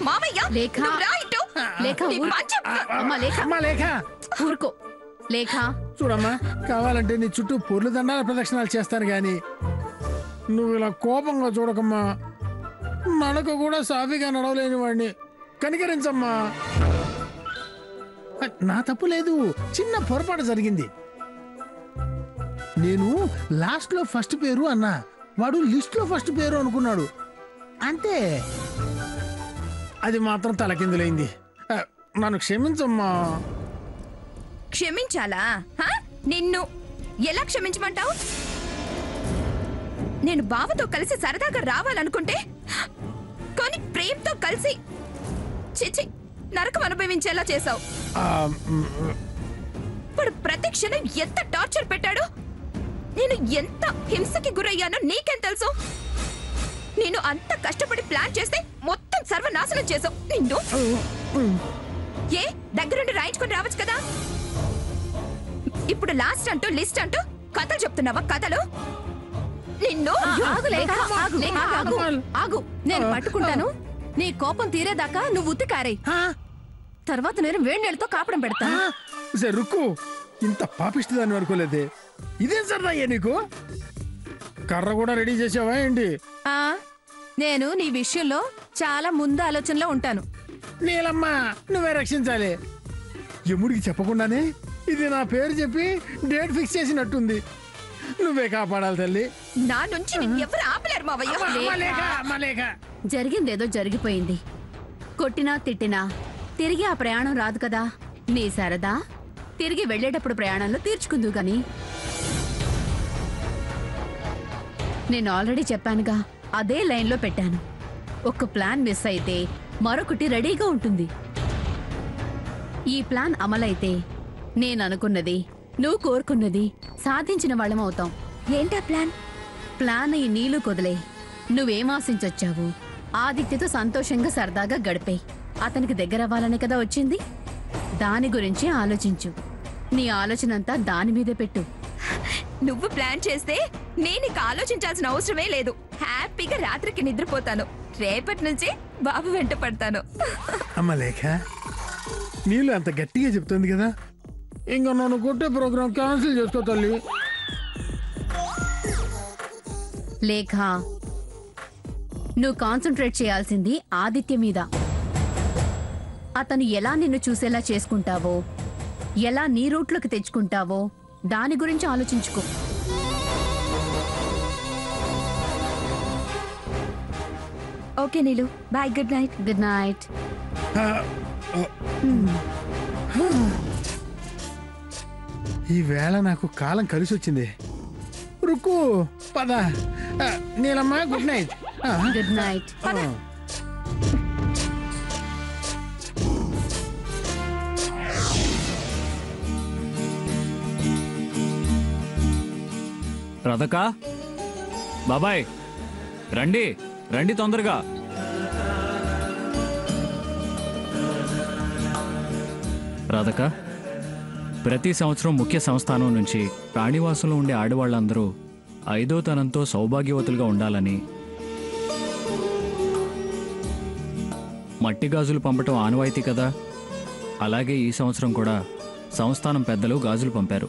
మామయ్య లేఖ లేఖ అమ్మా లేఖ ఊరుకో లేఖ. చూడమ్మా, కావాలంటే నీ చుట్టూ పొర్లు దండాల ప్రదక్షిణాలు చేస్తాను గాని నువ్వు ఇలా కోపంగా చూడకమ్మా. నడక కూడా సాఫీగా నడవలేని వాడిని, కనికరించమ్మా. నా తప్పు లేదు, చిన్న పొరపాటు జరిగింది. నేను లాస్ట్ లో ఫస్ట్ పేరు అన్నా, వాడు లిస్ట్ లో ఫస్ట్ పేరు అనుకున్నాడు అంతే. అది మాత్రం తలకిందులైంది. నన్ను క్షమించమ్మా. క్షమించాలా? నిన్ను ఎలా క్షమించమంటావు? నేను బావతో కలిసి సరదాగా రావాలనుకుంటే కానీ ప్రేమతో కలిసి చిచి నరకం అనుభవించేలా చేశావు. ఇప్పుడు ప్రతి క్షణం ఎంత టార్చర్ పెట్టాడు, నేను ఎంత హింసకి గురయ్యానో నీకేం తెలుసు? నేను అంత కష్టపడి ప్లాన్ చేస్తే మొత్తం సర్వనాశనం చేసావు. నిన్ను ఏ దగ్గరుండి రాయించుకొని రావచ్చు కదా. ఇప్పుడు లాస్ట్ అంటూ లిస్ట్ అంటూ కథలు చెప్తున్నావా? కథలు నిన్ను. ఆగు, నేను పట్టుకుంటాను. నీ కోపం తీరేదాకా నువ్వు ఉత్తికారే, తర్వాత నేను వేడి నీళ్ళతో కాపడం పెడతా. రుక్కు, ఇంత పాపిస్తుందని అనుకోలేదే. ఇదేం సరదా నీకు? కర్ర కూడా రెడీ చేసావా ఏంటి? నేను నీ విషయంలో చాలా ముందు ఆలోచనలో ఉంటాను. నీలమ్మా, నువ్వే రక్షించాలి. యముడికి చెప్పకుండానే ఇది నా పేరు చెప్పి డేట్ ఫిక్స్ చేసినట్టుంది. నువ్వే కాపాడాలి తల్లి. నా నుంచి ఎవరు ఆపలేరు మావయ్య. జరిగిందేదో జరిగిపోయింది. కొట్టినా తిట్టినా తిరిగి ఆ ప్రయాణం రాదు కదా. నీ సరదా తిరిగి వెళ్లేటప్పుడు ప్రయాణంలో తీర్చుకుందు గాని. నేను ఆల్రెడీ చెప్పానుగా, అదే లైన్లో పెట్టాను. ఒక ప్లాన్ మిస్ అయితే మరొకటి రెడీగా ఉంటుంది. ఈ ప్లాన్ అమలైతే నేను అనుకున్నది, నువ్వు కోరుకున్నది సాధించిన వాళ్ళం అవుతాం. ఏంటా ప్లాన్? ప్లాన్ ఈ నీళ్లు కొదిలే. నువ్వేం ఆశించొచ్చావు? ఆదిత్యతో సంతోషంగా సరదాగా గడిపే. అతనికి దగ్గరవ్వాలనే కదా వచ్చింది. దాని గురించి ఆలోచించు. నీ ఆలోచనంతా దాని మీదే పెట్టు. నువ్వు ప్లాన్ చేస్తే నేను ఇక ఆలోచించాల్సిన అవసరమే లేదు. హ్యాపీగా రాత్రికి నిద్రపోతాను. రేపటి నుంచి బాబు వెంట పడతాను. అమ్మ లేఖ, నీళ్ళు అంత గట్టిగా చెప్తుంది కదా, ఇంకా నన్ను కొట్టే ప్రోగ్రాం క్యాన్సిల్ చేసుకో తల్లి. లేఖ, నువ్వు కాన్సన్ట్రేట్ చేయాల్సింది ఆదిత్య మీద. అతను ఎలా నిన్ను చూసేలా చేసుకుంటావో, ఎలా నీ రూట్లోకి తెచ్చుకుంటావో దాని గురించి ఆలోచించుకో. Okay Neelu, bye. Good night. Good night. ఈ వేళ నాకు కాలం కలిసి వచ్చింది. రుక్కు పద. Neelamma good night. Good night. రాధకా, బాబాయ్ రండి రండి తొందరగా. రాధకా, ప్రతి సంవత్సరం ముఖ్య సంస్థానం నుంచి ప్రాణివాసంలో ఉండే ఆడవాళ్ళందరూ 5వ తనంతో సౌభాగ్యవతులుగా ఉండాలని మట్టి గాజులు పంపటం ఆనవాయితీ కదా. అలాగే ఈ సంవత్సరం కూడా సంస్థానం పెద్దలు గాజులు పంపారు.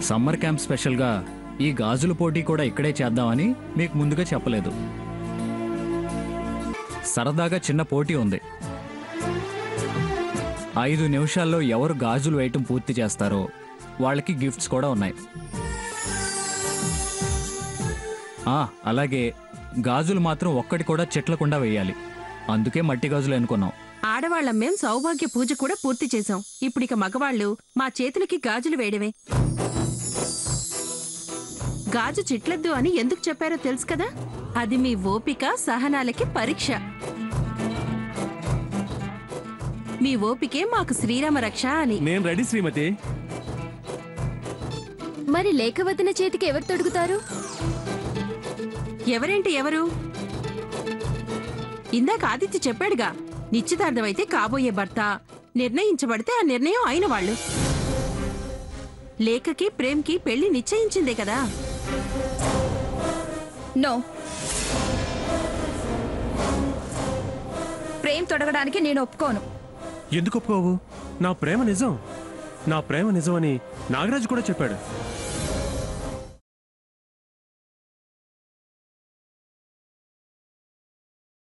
సమ్మర్ క్యాంప్ స్పెషల్గా ఈ గాజుల పోటీ కూడా ఇక్కడే చేద్దామని మీకు ముందుగా చెప్పలేదు. సరదాగా చిన్న పోటీ ఉంది. 5 నిమిషాల్లో ఎవరు గాజులు వేయటం పూర్తి చేస్తారో వాళ్ళకి గిఫ్ట్స్ కూడా ఉన్నాయి. అలాగే గాజులు మాత్రం ఒక్కటి కూడా చెట్లకుండా వేయాలి. అందుకే మట్టి గాజులు అనుకున్నాం. ఆడవాళ్ళం మేం సౌభాగ్య పూజ కూడా పూర్తి చేశాం. ఇప్పుడిక మగవాళ్ళు మా చేతులకి గాజులు వేయడమే. గాజు చిట్లద్దు అని ఎందుకు చెప్పారో తెలుసు కదా? అది మీ ఓపిక సహనాలకి పరీక్ష. మీ ఓపికే మాకు శ్రీరామ రక్ష అని. నేను రెడీ శ్రీమతి. మరి లేఖవదిన చేతికి ఎవరు తొడుగుతారు? ఎవరేంటి ఎవరు? ఇందాక ఆదిత్య చెప్పాడుగా, నిశ్చితార్థమైతే కాబోయే భర్త, నిర్ణయించబడితే ఆ నిర్ణయం అయిన వాళ్ళు. లేఖకి ప్రేమ్కి పెళ్లి నిశ్చయించిందే కదా. నో, ప్రేమ తొడగడానికి నేను ఒప్పుకోను. ఎందుకు ఒప్పుకోవు? నా ప్రేమ నిజం, నా ప్రేమ నిజం అని నాగరాజు కూడా చెప్పాడు.